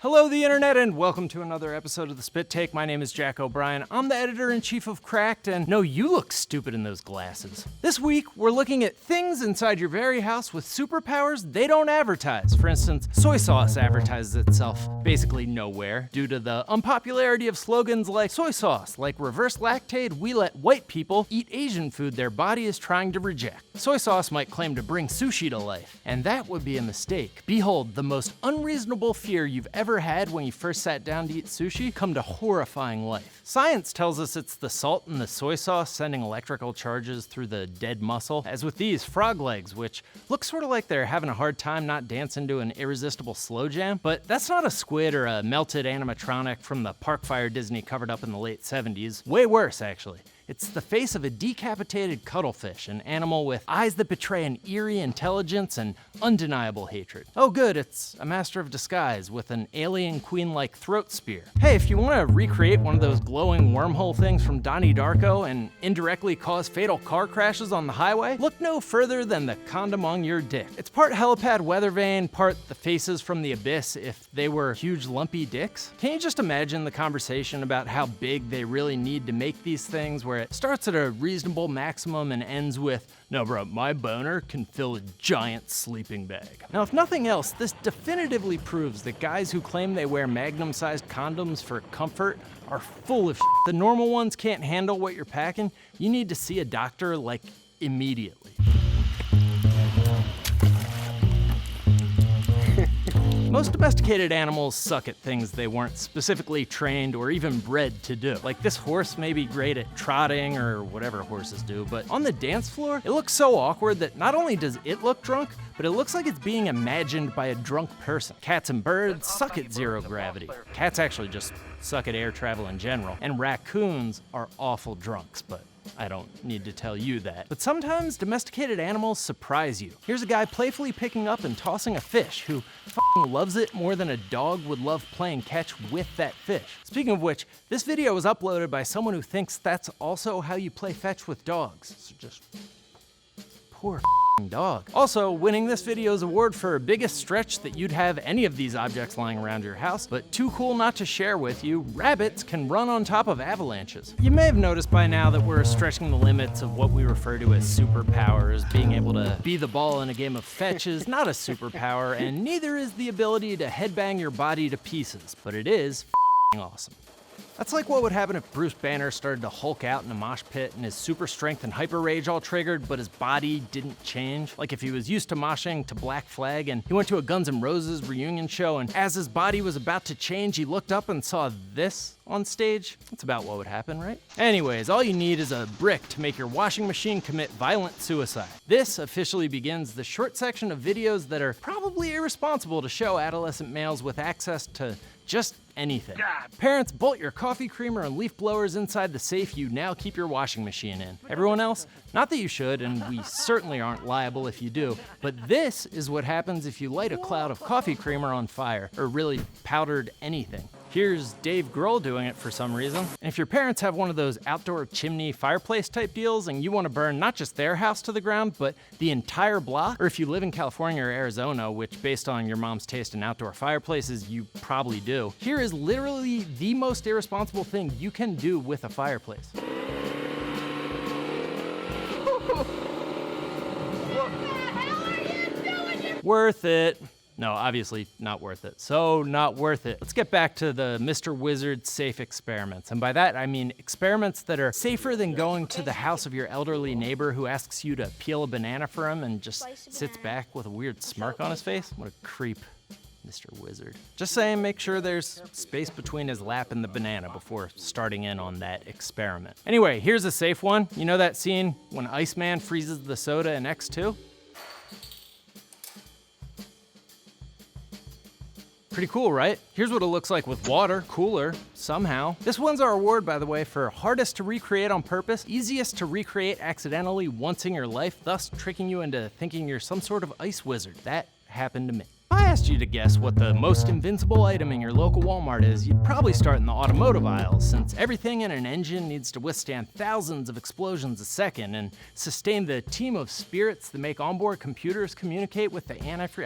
Hello, the internet, and welcome to another episode of The Spit Take. My name is Jack O'Brien. I'm the editor-in-chief of Cracked, and no, you look stupid in those glasses. This week, we're looking at things inside your very house with superpowers they don't advertise. For instance, soy sauce advertises itself basically nowhere due to the unpopularity of slogans like soy sauce, like reverse lactate, we let white people eat Asian food their body is trying to reject. Soy sauce might claim to bring sushi to life, and that would be a mistake. Behold, the most unreasonable fear you've ever had when you first sat down to eat sushi come to horrifying life. Science tells us it's the salt in the soy sauce sending electrical charges through the dead muscle, as with these frog legs, which look sort of like they're having a hard time not dancing to an irresistible slow jam. But that's not a squid or a melted animatronic from the Parkfire Disney covered up in the late 70s. Way worse, actually. It's the face of a decapitated cuttlefish, an animal with eyes that betray an eerie intelligence and undeniable hatred. Oh good, it's a master of disguise with an alien queen-like throat spear. Hey, if you want to recreate one of those glowing wormhole things from Donnie and indirectly cause fatal car crashes on the highway, look no further than the condom on your dick. It's part helipad weather vane, part the faces from the abyss if they were huge lumpy dicks. Can you just imagine the conversation about how big they really need to make these things where it starts at a reasonable maximum and ends with, no bro, my boner can fill a giant sleeping bag. Now, if nothing else, this definitively proves that guys who claim they wear magnum-sized condoms for comfort are full of shit. The normal ones can't handle what you're packing. You need to see a doctor, like, immediately. Most domesticated animals suck at things they weren't specifically trained or even bred to do. Like this horse may be great at trotting or whatever horses do, but on the dance floor, it looks so awkward that not only does it look drunk, but it looks like it's being imagined by a drunk person. Cats and birds suck at zero gravity. Cats actually just suck at air travel in general, and raccoons are awful drunks, but I don't need to tell you that. But sometimes domesticated animals surprise you. Here's a guy playfully picking up and tossing a fish who f***ing loves it more than a dog would love playing catch with that fish. Speaking of which, this video was uploaded by someone who thinks that's also how you play fetch with dogs. So just poor dog. Also, winning this video's award for biggest stretch that you'd have any of these objects lying around your house, but too cool not to share with you, rabbits can run on top of avalanches. You may have noticed by now that we're stretching the limits of what we refer to as superpowers. Being able to be the ball in a game of fetch is not a superpower, and neither is the ability to headbang your body to pieces, but it is awesome. That's like what would happen if Bruce Banner started to Hulk out in a mosh pit and his super strength and hyper rage all triggered, but his body didn't change. Like if he was used to moshing to Black Flag and he went to a Guns N' Roses reunion show, and as his body was about to change, he looked up and saw this on stage. That's about what would happen, right? Anyways, all you need is a brick to make your washing machine commit violent suicide. This officially begins the short section of videos that are probably irresponsible to show adolescent males with access to just anything. Parents, bolt your coffee creamer and leaf blowers inside the safe you now keep your washing machine in. Everyone else, not that you should, and we certainly aren't liable if you do, but this is what happens if you light a cloud of coffee creamer on fire, or really powdered anything. Here's Dave Grohl doing it for some reason. And if your parents have one of those outdoor chimney fireplace type deals and you want to burn not just their house to the ground, but the entire block, or if you live in California or Arizona, which based on your mom's taste in outdoor fireplaces, you probably do, here is literally the most irresponsible thing you can do with a fireplace. Worth it. No, obviously not worth it. So not worth it. Let's get back to the Mr. Wizard safe experiments. And by that, I mean experiments that are safer than going to the house of your elderly neighbor who asks you to peel a banana for him and just sits back with a weird smirk on his face. What a creep, Mr. Wizard. Just saying, make sure there's space between his lap and the banana before starting in on that experiment. Anyway, here's a safe one. You know that scene when Iceman freezes the soda in X2? Pretty cool, right? Here's what it looks like with water, cooler, somehow. This one's our award, by the way, for hardest to recreate on purpose, easiest to recreate accidentally once in your life, thus tricking you into thinking you're some sort of ice wizard. That happened to me. If I asked you to guess what the most invincible item in your local Walmart is, you'd probably start in the automotive aisle, since everything in an engine needs to withstand thousands of explosions a second and sustain the team of spirits that make onboard computers communicate with the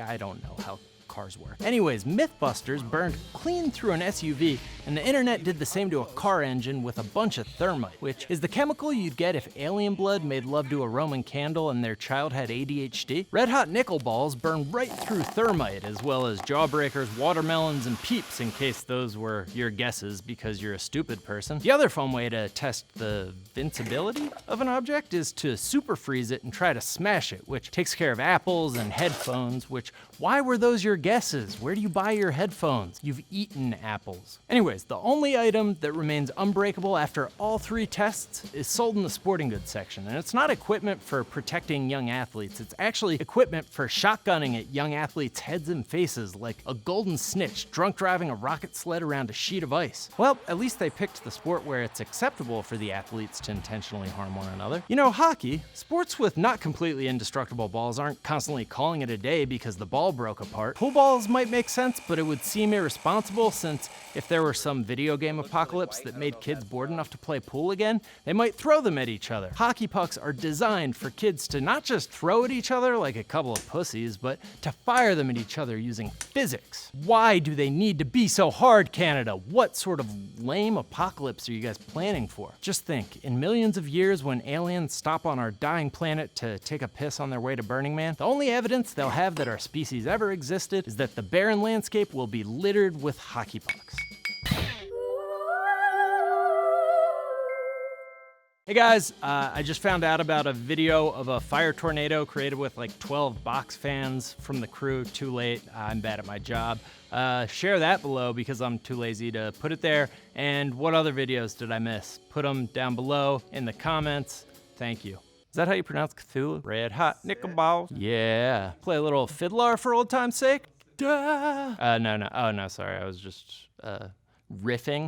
I don't know how cars work. Anyways, Mythbusters burned clean through an SUV, and the internet did the same to a car engine with a bunch of thermite, which is the chemical you'd get if alien blood made love to a Roman candle and their child had ADHD. Red hot nickel balls burn right through thermite, as well as jawbreakers, watermelons, and peeps, in case those were your guesses because you're a stupid person. The other fun way to test the vincibility of an object is to super freeze it and try to smash it, which takes care of apples and headphones, which, why were those your guesses? Where do you buy your headphones? You've eaten apples. Anyways, the only item that remains unbreakable after all 3 tests is sold in the sporting goods section, and it's not equipment for protecting young athletes, it's actually equipment for shotgunning at young athletes' heads and faces like a golden snitch drunk driving a rocket sled around a sheet of ice. Well, at least they picked the sport where it's acceptable for the athletes to intentionally harm one another. You know, hockey, sports with not completely indestructible balls aren't constantly calling it a day because the ball broke apart. Pool balls might make sense, but it would seem irresponsible since if there were some video game apocalypse that made kids bored enough to play pool again, they might throw them at each other. Hockey pucks are designed for kids to not just throw at each other like a couple of pussies, but to fire them at each other using physics. Why do they need to be so hard, Canada? What sort of lame apocalypse are you guys planning for? Just think, in millions of years when aliens stop on our dying planet to take a piss on their way to Burning Man, the only evidence they'll have that our species ever existed is that the barren landscape will be littered with hockey pucks. Hey guys, I just found out about a video of a fire tornado created with like 12 box fans from the crew. Too late, I'm bad at my job. Share that below because I'm too lazy to put it there. And what other videos did I miss? Put them down below in the comments. Thank you. Is that how you pronounce Cthulhu? Red hot nickel balls. Yeah. Play a little fiddler for old time's sake. Duh. No. Oh no, sorry. I was just riffing.